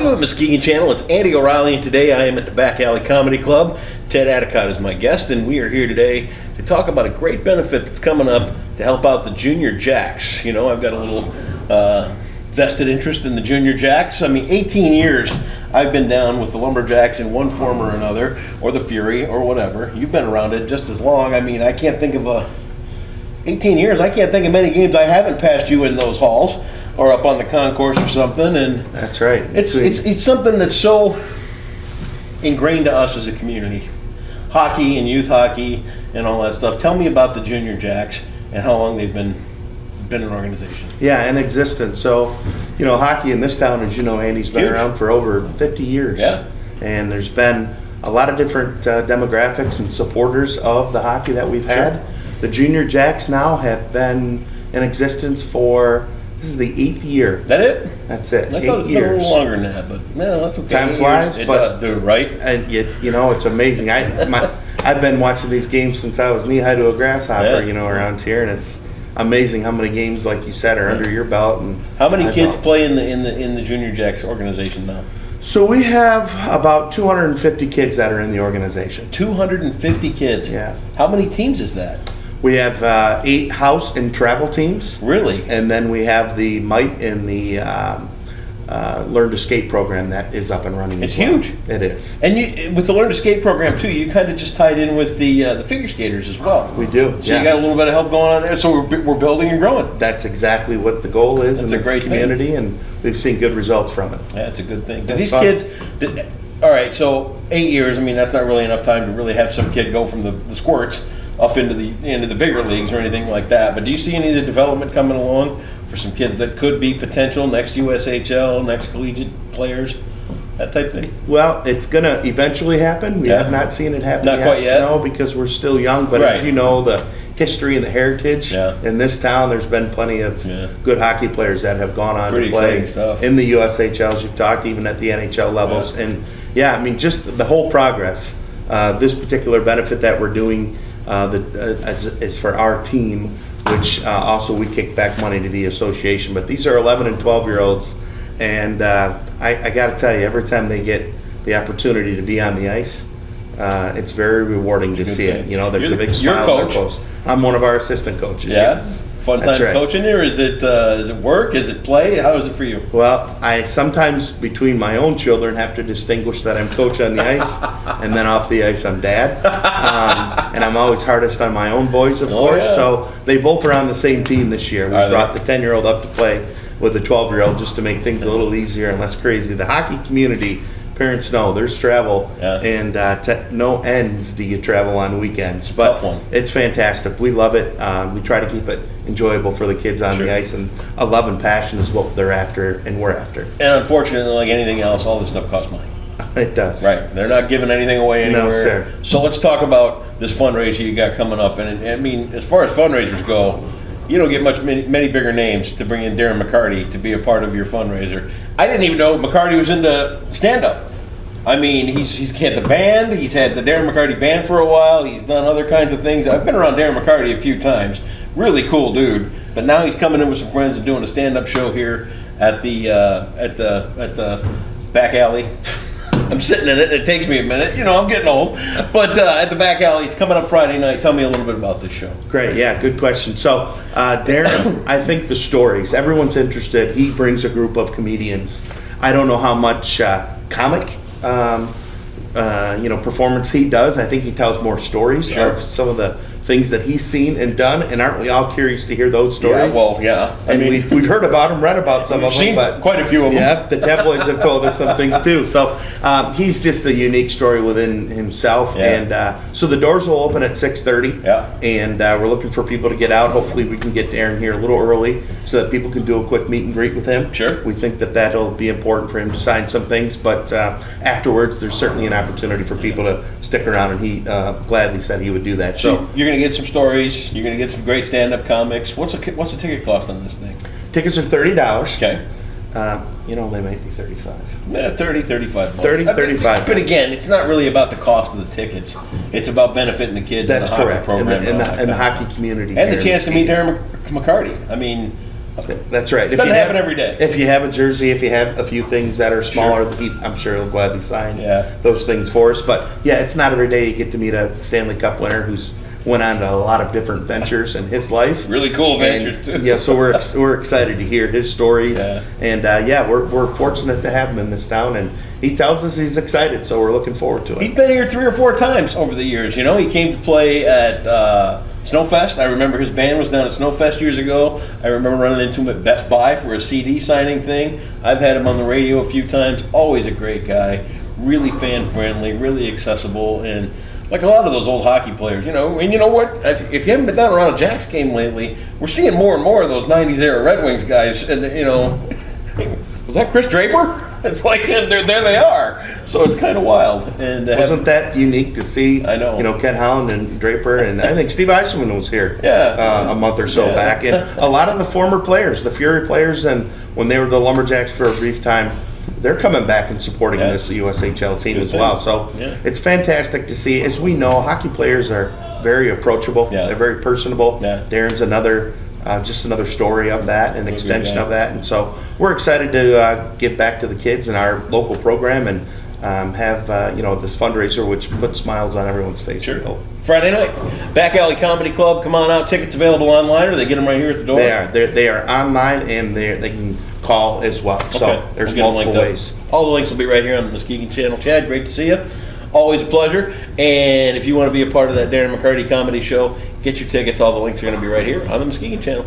to the Muskegon channel. It's Andy O'Reilly, and today I am at the Back Alley Comedy Club. Chad Addicott is my guest, and we are here today to talk about a great benefit that's coming up to help out the Junior Jacks. You know, I've got a little vested interest in the Junior Jacks. I mean, 18 years I've been down with the Lumberjacks in one form or another, or the Fury, or whatever. You've been around it just as long. I mean, I can't think of 18 years, I can't think of many games I haven't passed you in those halls or up on the concourse or something. And that's right. It's something that's so ingrained to us as a community. Hockey and youth hockey and all that stuff. Tell me about the Junior Jacks and how long they've been an organization. Yeah, in existence. So, you know, hockey in this town, as you know, Andy's been around for over 50 years. Yeah. And there's been a lot of different demographics and supporters of the hockey that we've had. The Junior Jacks now have been in existence for, this is the 8th year. That it? That's it. I thought it's been a little longer than that, but no, that's okay. Time flies, but right. And you know, it's amazing. I've been watching these games since I was knee high to a grasshopper. You know, around here, and it's amazing how many games, like you said, are under your belt. And how many kids play in the Junior Jacks organization now? So we have about 250 kids that are in the organization. 250 kids. Yeah. How many teams is that? We have 8 house and travel teams. Really? And then we have the MITE and the Learn to Skate program that is up and running. It's huge. It is. And you, with the Learn to Skate program too, you kind of just tied in with the figure skaters as well. We do. So you got a little bit of help going on there. So we're building and growing. That's exactly what the goal is in this community, and we've seen good results from it. Yeah, it's a good thing. Do these kids? All right, so 8 years. I mean, that's not really enough time to really have some kid go from the squirts up into the bigger leagues or anything like that. But do you see any of the development coming along for some kids that could be potential next USHL, next collegiate players, that type thing? Well, it's going to eventually happen. We have not seen it happen Not quite yet? No, because we're still young. But as you know, the history and the heritage in this town, there's been plenty of good hockey players that have gone on to play in the USHL, as you've talked, even at the NHL levels. And I mean, just the whole progress. This particular benefit that we're doing is for our team, which also we kick back money to the association. But these are 11 and 12-year-olds, and I got to tell you, every time they get the opportunity to be on the ice, it's very rewarding to see it. You know, there's a big smile on their face. I'm one of our assistant coaches. Yes. Fun time coaching here? Is it work? Is it play? How is it for you? Well, I sometimes, between my own children, have to distinguish that I'm coach on the ice, and then off the ice I'm dad. And I'm always hardest on my own boys, of course. Yeah. So they both are on the same team this year. We brought the 10-year-old up to play with the 12-year-old just to make things a little easier and less crazy. The hockey community, parents know there's travel, and no ends do you travel on weekends. It's a tough one. It's fantastic. We love it. We try to keep it enjoyable for the kids on the ice, and a love and passion is what they're after and we're after. And unfortunately, like anything else, all this stuff costs money. It does. Right. They're not giving anything away anywhere. No, sir. So let's talk about this fundraiser you got coming up. And I mean, as far as fundraisers go, you don't get many bigger names to bring in Darren McCarty to be a part of your fundraiser. I didn't even know McCarty was into stand-up. I mean, he's had the band. He's had the Darren McCarty band for a while. He's done other kinds of things. I've been around Darren McCarty a few times. Really cool dude. But now he's coming in with some friends and doing a stand-up show here at the back alley. I'm sitting in it. It takes me a minute. You know, I'm getting old. But at the back alley, it's coming up Friday night. Tell me a little bit about this show. Great. Yeah, good question. So, Darren, I think the stories, everyone's interested. He brings a group of comedians. I don't know how much comic performance he does. I think he tells more stories of some of the things that he's seen and done, and aren't we all curious to hear those stories? Yeah, well, yeah. I mean, we've heard about them, read about some of them, but quite a few of them. Yeah, the tabloids have told us some things too. So he's just a unique story within himself, and so the doors will open at 6:30. Yeah. And we're looking for people to get out. Hopefully, we can get Darren here a little early so that people can do a quick meet and greet with him. Sure. We think that that'll be important for him to sign some things, but afterwards, there's certainly an opportunity for people to stick around, and he gladly said he would do that. So you're going to get some stories. You're going to get some great stand-up comics. What's the ticket cost on this thing? Tickets are $30. Okay. They might be 35. Yeah, 30, 35 bucks. 30, 35. But again, it's not really about the cost of the tickets. It's about benefiting the kids in the hockey program. And the hockey community. And the chance to meet Darren McCarty. I mean, That's right. Doesn't happen every day. If you have a jersey, if you have a few things that are smaller, I'm sure he'll gladly sign those things for us. But yeah, it's not every day you get to meet a Stanley Cup winner who's went on to a lot of different ventures in his life. Really cool ventures too. Yeah, so we're excited to hear his stories, and we're fortunate to have him in this town, and he tells us he's excited, so we're looking forward to it. He's been here 3 or 4 times over the years. You know, he came to play at Snowfest. I remember his band was down at Snowfest years ago. I remember running into him at Best Buy for a CD signing thing. I've had him on the radio a few times. Always a great guy, really fan friendly, really accessible, and like a lot of those old hockey players, you know. And you know what? If you haven't been down around a Jacks game lately, we're seeing more and more of those '90s era Red Wings guys. And you know, was that Chris Draper? It's like there they are. So it's kind of wild. And wasn't that unique to see? I know. You know, Ken Holland and Draper, and I think Steve Eisman was here. A month or so back, and a lot of the former players, the Fury players, and when they were the Lumberjacks for a brief time, they're coming back and supporting this USHL team as well. So it's fantastic to see. As we know, hockey players are very approachable. They're very personable. Darren's just another story of that, an extension of that. And so we're excited to get back to the kids in our local program and have this fundraiser, which puts smiles on everyone's face. Sure. Friday night, Back Alley Comedy Club. Come on out. Tickets available online, or they get them right here at the door? They are online, and they can call as well. Okay. So there's multiple ways. All the links will be right here on the Muskegon channel. Chad, great to see you. Always a pleasure. And if you want to be a part of that Darren McCarty comedy show, get your tickets. All the links are going to be right here on the Muskegon channel.